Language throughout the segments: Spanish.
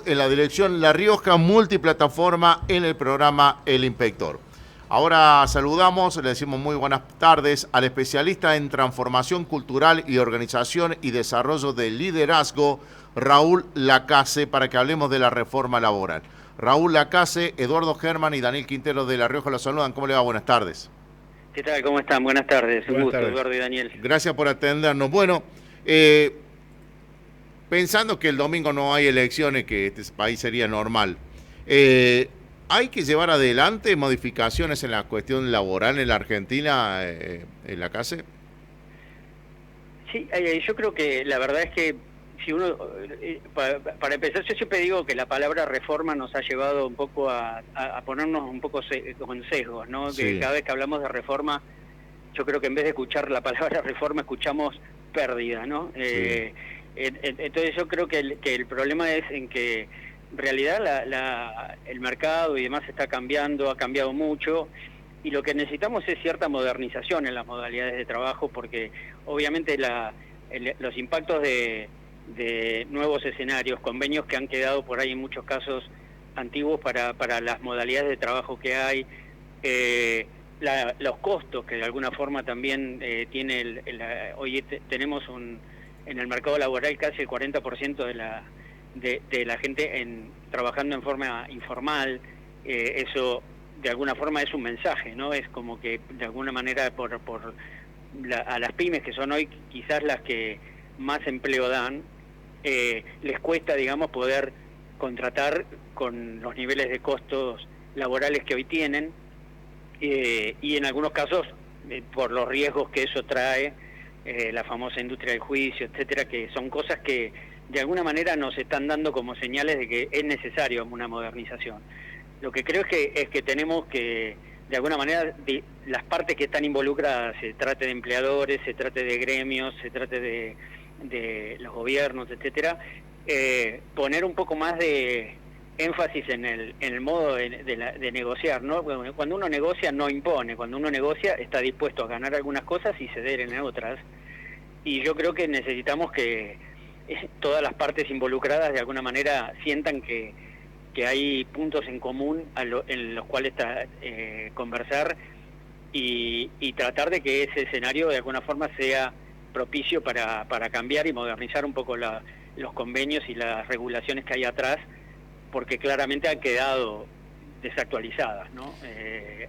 En la dirección La Rioja, multiplataforma en el programa El Inspector. Ahora saludamos, le decimos muy buenas tardes al especialista en transformación cultural y organización y desarrollo del liderazgo, Raúl Lacase, para que hablemos de la reforma laboral. Raúl Lacase, Eduardo Germán y Daniel Quintero de La Rioja los saludan. ¿Cómo le va? Buenas tardes. ¿Qué tal? ¿Cómo están? Buenas tardes. Un gusto, Eduardo y Daniel. Gracias por atendernos. Bueno, pensando que el domingo no hay elecciones, que este país sería normal, ¿hay que llevar adelante modificaciones en la cuestión laboral en la Argentina, en la CASE? Sí, yo creo que la verdad es que si uno, para empezar, yo siempre digo que la palabra reforma nos ha llevado un poco a ponernos un poco con sesgos, ¿no? Sí. Que cada vez que hablamos de reforma, yo creo que en vez de escuchar la palabra reforma, escuchamos pérdida, ¿no? Sí. Entonces yo creo que el problema es en que en realidad el mercado y demás está cambiando, ha cambiado mucho, y lo que necesitamos es cierta modernización en las modalidades de trabajo, porque obviamente los impactos de nuevos escenarios, convenios que han quedado por ahí en muchos casos antiguos para las modalidades de trabajo que hay, los costos que de alguna forma también tiene hoy tenemos en el mercado laboral casi el 40% de la gente trabajando en forma informal. Eso de alguna forma es un mensaje, ¿no? Es como que de alguna manera a las pymes, que son hoy quizás las que más empleo dan, les cuesta, digamos, poder contratar con los niveles de costos laborales que hoy tienen, y en algunos casos por los riesgos que eso trae, la famosa industria del juicio, etcétera, que son cosas que de alguna manera nos están dando como señales de que es necesario una modernización. Lo que creo es que tenemos que, de alguna manera, las partes que están involucradas, se trate de empleadores, se trate de gremios, se trate de los gobiernos, etcétera, poner un poco más de énfasis en el modo de negociar, ¿no? Cuando uno negocia no impone, cuando uno negocia está dispuesto a ganar algunas cosas y ceder en otras, y yo creo que necesitamos que todas las partes involucradas de alguna manera sientan que hay puntos en común en los cuales conversar y tratar de que ese escenario de alguna forma sea propicio para cambiar y modernizar un poco los convenios y las regulaciones que hay atrás, porque claramente han quedado desactualizadas, ¿no?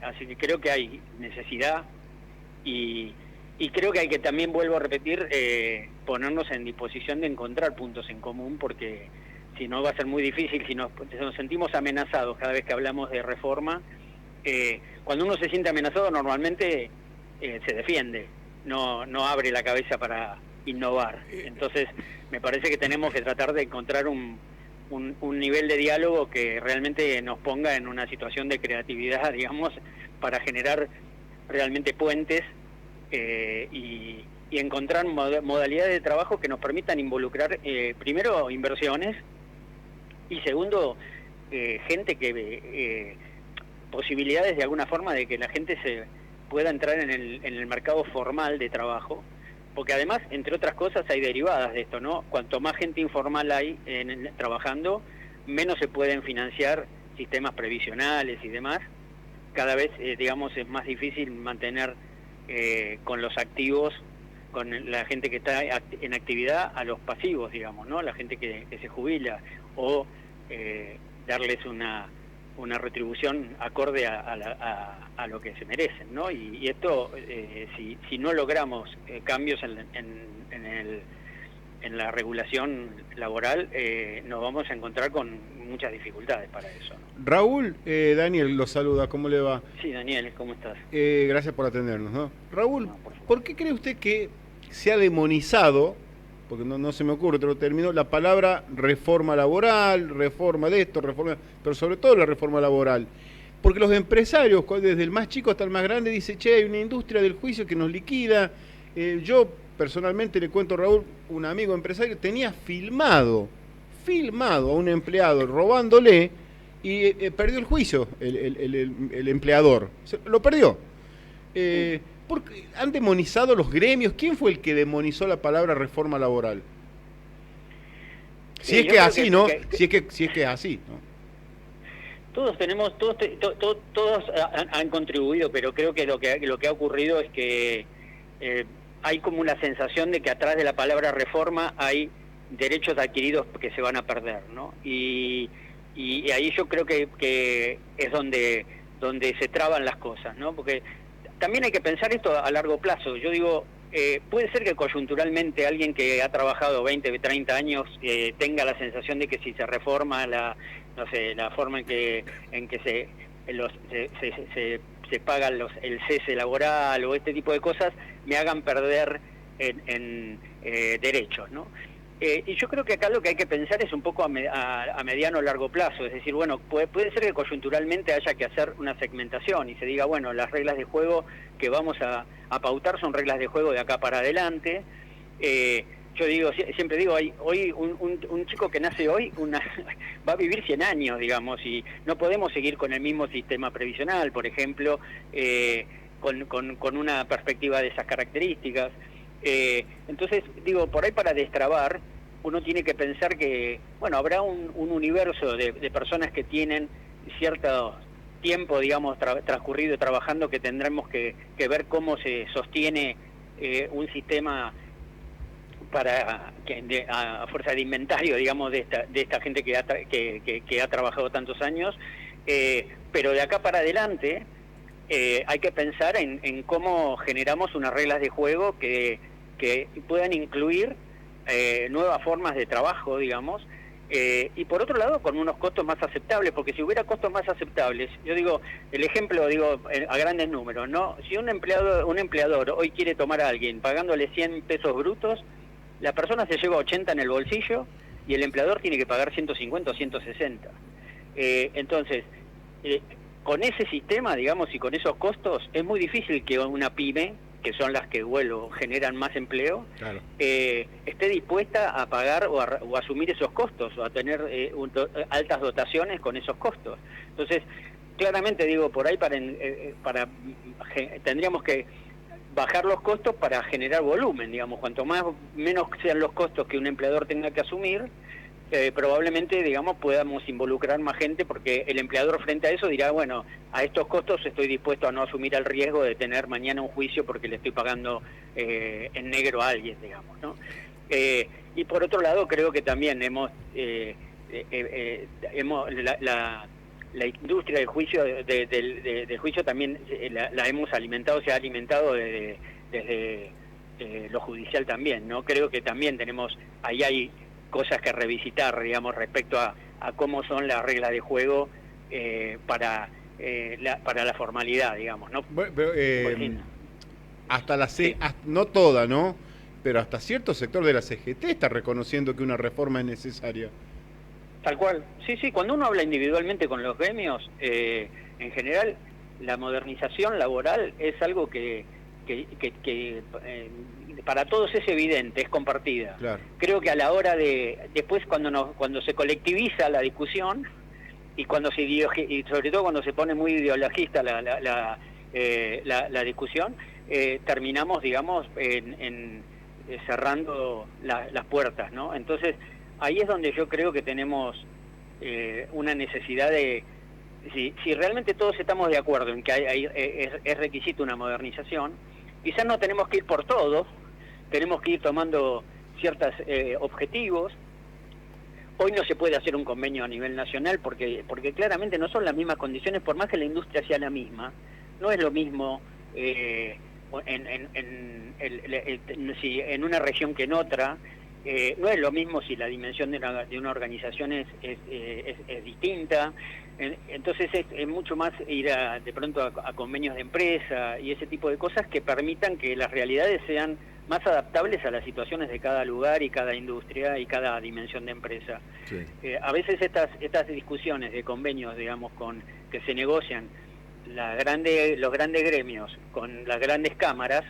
Así que creo que hay necesidad y creo que hay que también, vuelvo a repetir, ponernos en disposición de encontrar puntos en común, porque si no va a ser muy difícil, si nos sentimos amenazados cada vez que hablamos de reforma. Cuando uno se siente amenazado normalmente se defiende, no abre la cabeza para innovar. Entonces me parece que tenemos que tratar de encontrar un nivel de diálogo que realmente nos ponga en una situación de creatividad, digamos, para generar realmente puentes y encontrar modalidades de trabajo que nos permitan involucrar, primero, inversiones, y segundo, gente que posibilidades de alguna forma de que la gente se pueda entrar en el mercado formal de trabajo, porque además, entre otras cosas, hay derivadas de esto, ¿no? Cuanto más gente informal hay trabajando, menos se pueden financiar sistemas previsionales y demás. Cada vez, digamos, es más difícil mantener con los activos, con la gente que está en actividad, a los pasivos, digamos, ¿no? La gente que se jubila, o darles una retribución acorde a lo que se merecen, ¿no? Y esto, si no logramos cambios en la regulación laboral, nos vamos a encontrar con muchas dificultades para eso, ¿no? Raúl, Daniel lo saluda, ¿cómo le va? Sí, Daniel, ¿cómo estás? Gracias por atendernos, ¿no? Raúl, No, por favor. ¿por qué cree usted que se ha demonizado, porque no se me ocurre otro término, la palabra reforma laboral, reforma de esto, reforma, pero sobre todo la reforma laboral? Porque los empresarios, desde el más chico hasta el más grande, dicen, che, hay una industria del juicio que nos liquida. Yo personalmente le cuento, Raúl, un amigo empresario tenía filmado a un empleado robándole y perdió el juicio el empleador. Lo perdió. Porque han demonizado los gremios. ¿Quién fue el que demonizó la palabra reforma laboral? Si es que es así, ¿no? Si es que es así, ¿no? Todos tenemos, todos han contribuido, pero creo que lo que ha ocurrido es que hay como una sensación de que atrás de la palabra reforma hay derechos adquiridos que se van a perder, ¿no? Y ahí yo creo que es donde se traban las cosas, ¿no? Porque también hay que pensar esto a largo plazo. Yo digo, puede ser que coyunturalmente alguien que ha trabajado 20, 30 años tenga la sensación de que si se reforma la forma en que se paga el cese laboral o este tipo de cosas, me hagan perder en derechos, ¿no? Y yo creo que acá lo que hay que pensar es un poco a mediano o largo plazo, es decir, bueno, puede ser que coyunturalmente haya que hacer una segmentación y se diga, bueno, las reglas de juego que vamos a pautar son reglas de juego de acá para adelante. Yo digo, siempre digo, hoy un chico que nace hoy va a vivir 100 años, digamos, y no podemos seguir con el mismo sistema previsional, por ejemplo, con una perspectiva de esas características. Entonces, digo, por ahí para destrabar, uno tiene que pensar que, bueno, habrá un universo de personas que tienen cierto tiempo, digamos, transcurrido trabajando, que tendremos que ver cómo se sostiene un sistema a fuerza de inventario, digamos, de esta gente que ha trabajado tantos años, pero de acá para adelante hay que pensar en cómo generamos unas reglas de juego que puedan incluir nuevas formas de trabajo, digamos, y por otro lado con unos costos más aceptables, porque si hubiera costos más aceptables, yo digo, el ejemplo, digo, a grandes números, ¿no? Si un empleador hoy quiere tomar a alguien pagándole 100 pesos brutos, la persona se lleva 80 en el bolsillo y el empleador tiene que pagar 150 o 160. Entonces, con ese sistema, digamos, y con esos costos, es muy difícil que una pyme, que son las que, bueno, generan más empleo, claro, esté dispuesta a pagar o a asumir esos costos, o a tener altas dotaciones con esos costos. Entonces, claramente, digo, por ahí tendríamos que bajar los costos para generar volumen, digamos. Cuanto menos sean los costos que un empleador tenga que asumir, probablemente, digamos, podamos involucrar más gente, porque el empleador frente a eso dirá, bueno, a estos costos estoy dispuesto a no asumir el riesgo de tener mañana un juicio porque le estoy pagando en negro a alguien, digamos, ¿no? Y por otro lado, creo que también la industria del juicio del juicio también la hemos alimentado, se ha alimentado desde lo judicial también, ¿no? Creo que también ahí hay cosas que revisitar, digamos, respecto a cómo son las reglas de juego para la formalidad, digamos, ¿no? Hasta no toda, ¿no? Pero hasta cierto sector de la CGT está reconociendo que una reforma es necesaria. Tal cual. Sí, cuando uno habla individualmente con los gremios, en general, la modernización laboral es algo que para todos es evidente, es compartida. Claro. Creo que a la hora después cuando se colectiviza la discusión y sobre todo cuando se pone muy ideologista la discusión, terminamos, digamos, cerrando las puertas, ¿no? Entonces, ahí es donde yo creo que tenemos una necesidad de, si realmente todos estamos de acuerdo en que es requisito una modernización, quizás no tenemos que ir por todo, tenemos que ir tomando ciertos objetivos. Hoy no se puede hacer un convenio a nivel nacional porque claramente no son las mismas condiciones, por más que la industria sea la misma. No es lo mismo en una región que en otra. No es lo mismo si la dimensión de una organización es distinta. Entonces es mucho más ir de pronto a convenios de empresa y ese tipo de cosas que permitan que las realidades sean más adaptables a las situaciones de cada lugar y cada industria y cada dimensión de empresa. Sí. A veces estas discusiones de convenios, digamos, que se negocian los grandes gremios con las grandes cámaras,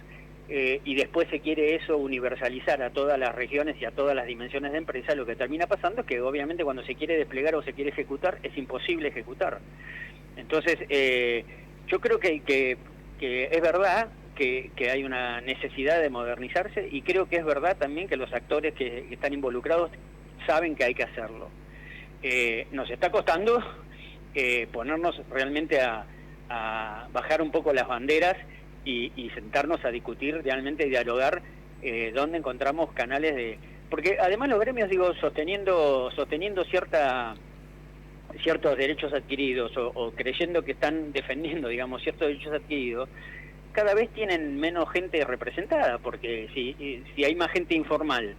y después se quiere eso universalizar a todas las regiones y a todas las dimensiones de empresa, lo que termina pasando es que obviamente cuando se quiere desplegar o se quiere ejecutar es imposible ejecutar. Entonces yo creo que es verdad que hay una necesidad de modernizarse, y creo que es verdad también que los actores que están involucrados saben que hay que hacerlo. Nos está costando ponernos realmente a bajar un poco las banderas y sentarnos a discutir, realmente dialogar, dónde encontramos canales de... Porque además los gremios, digo, sosteniendo ciertos derechos adquiridos o creyendo que están defendiendo, digamos, ciertos derechos adquiridos, cada vez tienen menos gente representada, porque si hay más gente informal,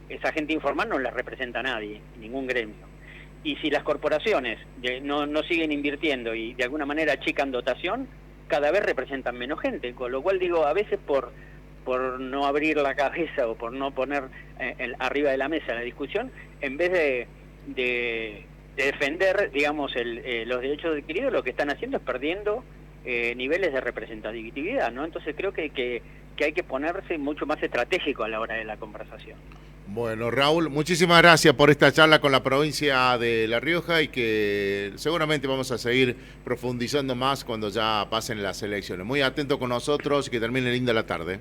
esa gente informal no la representa nadie, ningún gremio. Y si las corporaciones no siguen invirtiendo y de alguna manera achican dotación, cada vez representan menos gente, con lo cual digo, a veces por no abrir la cabeza o por no poner arriba de la mesa la discusión, en vez de defender, digamos, los derechos adquiridos, lo que están haciendo es perdiendo niveles de representatividad, ¿no? Entonces creo que hay que ponerse mucho más estratégico a la hora de la conversación. Bueno, Raúl, muchísimas gracias por esta charla con la provincia de La Rioja y que seguramente vamos a seguir profundizando más cuando ya pasen las elecciones. Muy atento con nosotros y que termine linda la tarde.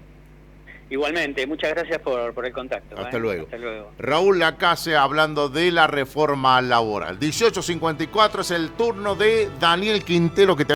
Igualmente, muchas gracias por el contacto. Hasta luego. Hasta luego. Raúl Lacase hablando de la reforma laboral. 18:54 es el turno de Daniel Quintero que te